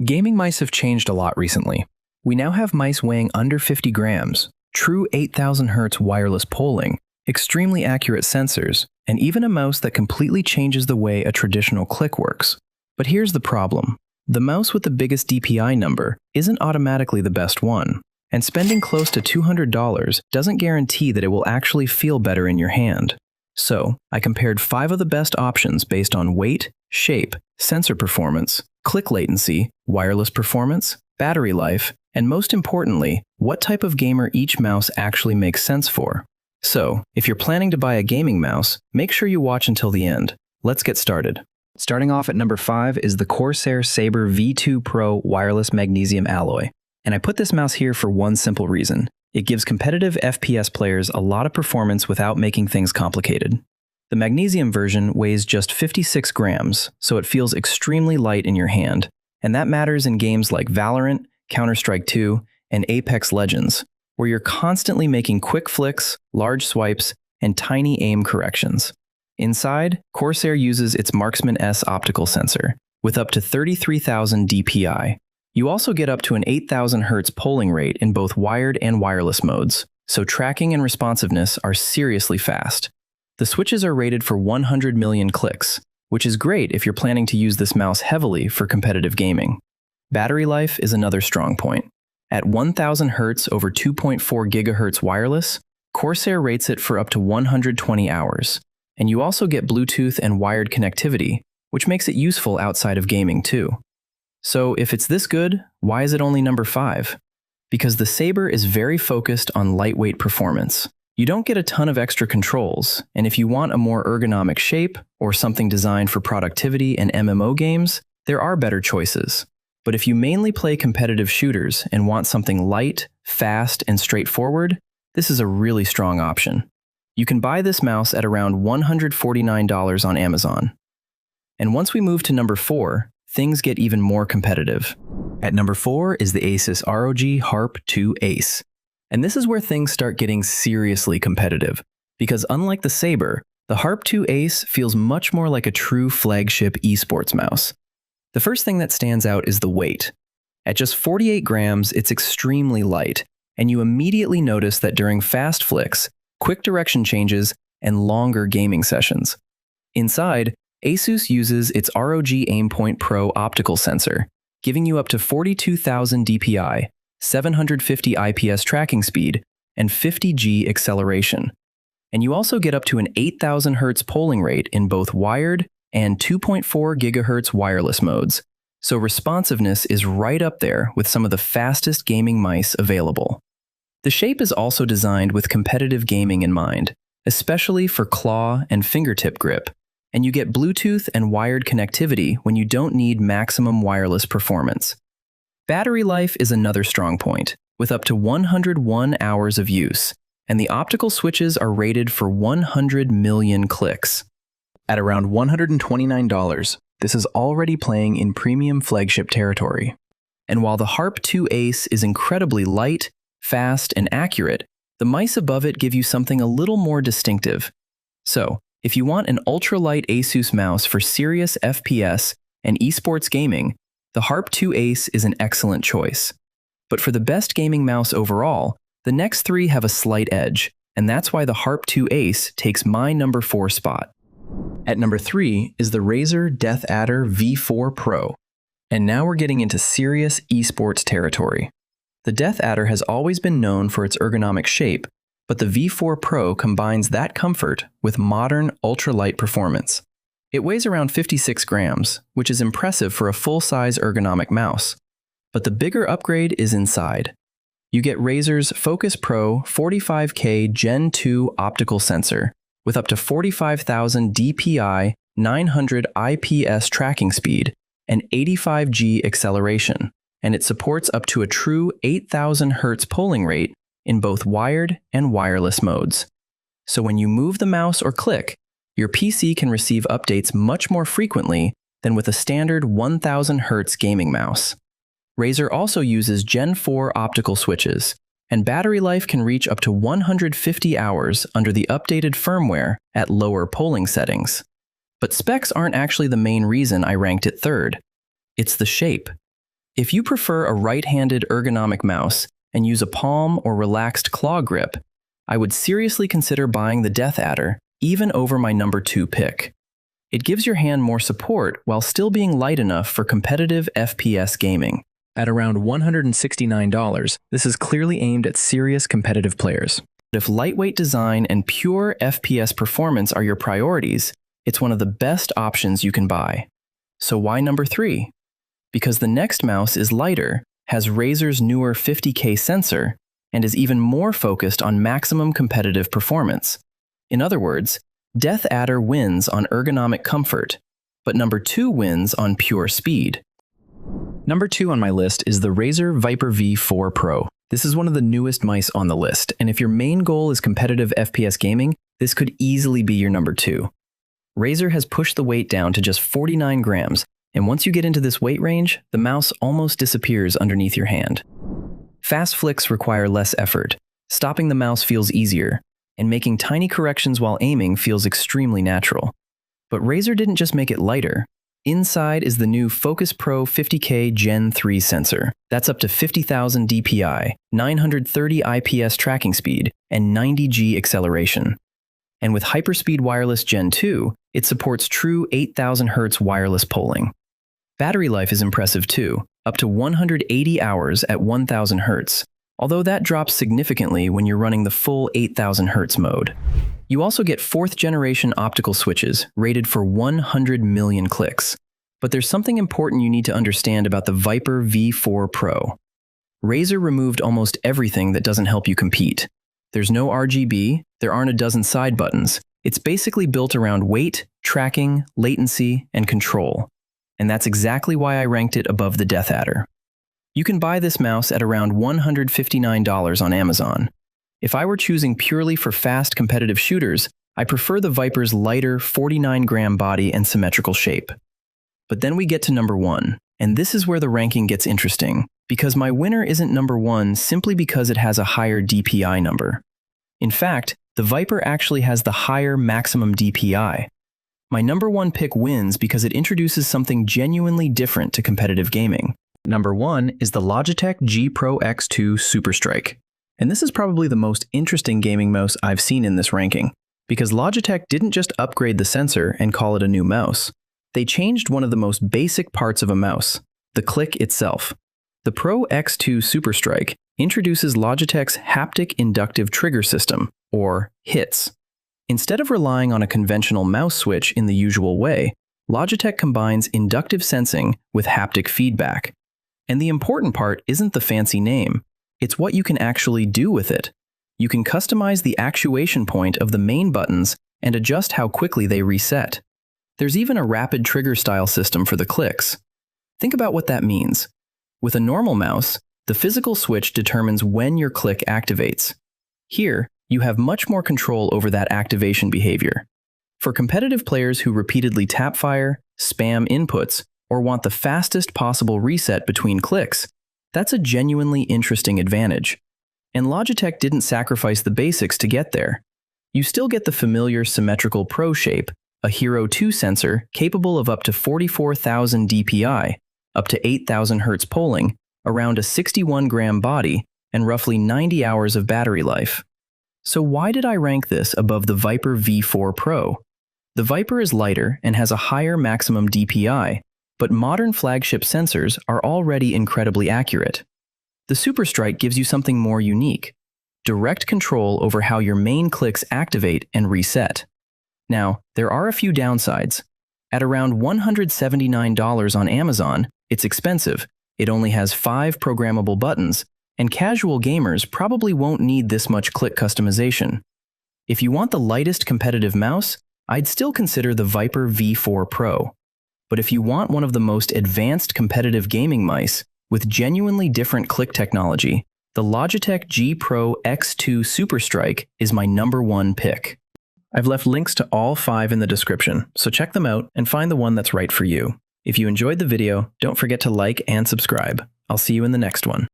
Gaming mice have changed a lot recently. We now have mice weighing under 50 grams, true 8000 Hz wireless polling, extremely accurate sensors, and even a mouse that completely changes the way a traditional click works. But here's the problem. The mouse with the biggest DPI number isn't automatically the best one, and spending close to $200 doesn't guarantee that it will actually feel better in your hand. So, I compared 5 of the best options based on weight, shape, sensor performance, click latency, wireless performance, battery life, and most importantly, what type of gamer each mouse actually makes sense for. So, if you're planning to buy a gaming mouse, make sure you watch until the end. Let's get started. Starting off at number 5 is the Corsair Sabre V2 Pro wireless magnesium alloy. And I put this mouse here for one simple reason. It gives competitive FPS players a lot of performance without making things complicated. The magnesium version weighs just 56 grams, so it feels extremely light in your hand, and that matters in games like Valorant, Counter-Strike 2, and Apex Legends, where you're constantly making quick flicks, large swipes, and tiny aim corrections. Inside, Corsair uses its Marksman S optical sensor, with up to 33,000 DPI. You also get up to an 8000 Hz polling rate in both wired and wireless modes, so tracking and responsiveness are seriously fast. The switches are rated for 100 million clicks, which is great if you're planning to use this mouse heavily for competitive gaming. Battery life is another strong point. At 1000 Hz over 2.4 GHz wireless, Corsair rates it for up to 120 hours. And you also get Bluetooth and wired connectivity, which makes it useful outside of gaming too. So if it's this good, why is it only number 5? Because the Sabre is very focused on lightweight performance. You don't get a ton of extra controls, and if you want a more ergonomic shape or something designed for productivity and MMO games, there are better choices. But if you mainly play competitive shooters and want something light, fast, and straightforward, this is a really strong option. You can buy this mouse at around $149 on Amazon. And once we move to number 4, things get even more competitive. At number 4 is the ASUS ROG Harpe II Ace. And this is where things start getting seriously competitive, because unlike the Sabre, the Harpe II Ace feels much more like a true flagship esports mouse. The first thing that stands out is the weight. At just 48 grams, it's extremely light, and you immediately notice that during fast flicks, quick direction changes, and longer gaming sessions. Inside, ASUS uses its ROG Aimpoint Pro optical sensor, giving you up to 42,000 DPI, 750 IPS tracking speed, and 50G acceleration. And you also get up to an 8000 Hz polling rate in both wired and 2.4 GHz wireless modes, so responsiveness is right up there with some of the fastest gaming mice available. The shape is also designed with competitive gaming in mind, especially for claw and fingertip grip, and you get Bluetooth and wired connectivity when you don't need maximum wireless performance. Battery life is another strong point, with up to 101 hours of use, and the optical switches are rated for 100 million clicks. At around $129, this is already playing in premium flagship territory. And while the Harpe II Ace is incredibly light, fast, and accurate, the mice above it give you something a little more distinctive. So, if you want an ultralight ASUS mouse for serious FPS and esports gaming, the Harpe II Ace is an excellent choice. But for the best gaming mouse overall, the next 3 have a slight edge, and that's why the Harpe II Ace takes my number 4 spot. At number 3 is the Razer DeathAdder V4 Pro. And now we're getting into serious esports territory. The DeathAdder has always been known for its ergonomic shape, but the V4 Pro combines that comfort with modern ultralight performance. It weighs around 56 grams, which is impressive for a full-size ergonomic mouse. But the bigger upgrade is inside. You get Razer's Focus Pro 45K Gen 2 optical sensor with up to 45,000 DPI, 900 IPS tracking speed, and 85G acceleration, and it supports up to a true 8000 Hz polling rate in both wired and wireless modes. So when you move the mouse or click, your PC can receive updates much more frequently than with a standard 1000 Hz gaming mouse. Razer also uses Gen 4 optical switches, and battery life can reach up to 150 hours under the updated firmware at lower polling settings. But specs aren't actually the main reason I ranked it third. It's the shape. If you prefer a right-handed ergonomic mouse and use a palm or relaxed claw grip, I would seriously consider buying the Death Adder, even over my number 2 pick. It gives your hand more support while still being light enough for competitive FPS gaming. At around $169, this is clearly aimed at serious competitive players. If lightweight design and pure FPS performance are your priorities, it's one of the best options you can buy. So why number 3? Because the next mouse is lighter, has Razer's newer 50K sensor, and is even more focused on maximum competitive performance. In other words, Death Adder wins on ergonomic comfort, but number 2 wins on pure speed. Number 2 on my list is the Razer Viper V4 Pro. This is one of the newest mice on the list, and if your main goal is competitive FPS gaming, this could easily be your number 2. Razer has pushed the weight down to just 49 grams, and once you get into this weight range, the mouse almost disappears underneath your hand. Fast flicks require less effort. Stopping the mouse feels easier, and making tiny corrections while aiming feels extremely natural. But Razer didn't just make it lighter. Inside is the new Focus Pro 50K Gen 3 sensor. That's up to 50,000 dpi, 930 IPS tracking speed, and 90G acceleration. And with Hyperspeed Wireless Gen 2, it supports true 8,000 Hz wireless polling. Battery life is impressive too, up to 180 hours at 1,000 Hz, although that drops significantly when you're running the full 8,000 Hz mode. You also get 4th generation optical switches rated for 100 million clicks. But there's something important you need to understand about the Viper V4 Pro. Razer removed almost everything that doesn't help you compete. There's no RGB, there aren't a dozen side buttons. It's basically built around weight, tracking, latency, and control. And that's exactly why I ranked it above the Death Adder. You can buy this mouse at around $159 on Amazon. If I were choosing purely for fast competitive shooters, I prefer the Viper's lighter 49-gram body and symmetrical shape. But then we get to number 1, and this is where the ranking gets interesting, because my winner isn't number 1 simply because it has a higher DPI number. In fact, the Viper actually has the higher maximum DPI. My number 1 pick wins because it introduces something genuinely different to competitive gaming. Number 1 is the Logitech G Pro X2 SUPERSTRIKE. And this is probably the most interesting gaming mouse I've seen in this ranking, because Logitech didn't just upgrade the sensor and call it a new mouse. They changed one of the most basic parts of a mouse, the click itself. The Pro X2 SUPERSTRIKE introduces Logitech's Haptic Inductive Trigger System, or HITS. Instead of relying on a conventional mouse switch in the usual way, Logitech combines inductive sensing with haptic feedback. And the important part isn't the fancy name, it's what you can actually do with it. You can customize the actuation point of the main buttons and adjust how quickly they reset. There's even a rapid trigger style system for the clicks. Think about what that means. With a normal mouse, the physical switch determines when your click activates. Here, you have much more control over that activation behavior. For competitive players who repeatedly tap fire, spam inputs, or want the fastest possible reset between clicks, that's a genuinely interesting advantage. And Logitech didn't sacrifice the basics to get there. You still get the familiar symmetrical Pro shape, a Hero 2 sensor capable of up to 44,000 dpi, up to 8,000 Hz polling, around a 61-gram body, and roughly 90 hours of battery life. So why did I rank this above the Viper V4 Pro? The Viper is lighter and has a higher maximum DPI, but modern flagship sensors are already incredibly accurate. The SUPERSTRIKE gives you something more unique: direct control over how your main clicks activate and reset. Now, there are a few downsides. At around $179 on Amazon, it's expensive. It only has 5 programmable buttons, and casual gamers probably won't need this much click customization. If you want the lightest competitive mouse, I'd still consider the Viper V4 Pro. But if you want one of the most advanced competitive gaming mice with genuinely different click technology, the Logitech G Pro X2 SUPERSTRIKE is my number 1 pick. I've left links to all 5 in the description, so check them out and find the one that's right for you. If you enjoyed the video, don't forget to like and subscribe. I'll see you in the next one.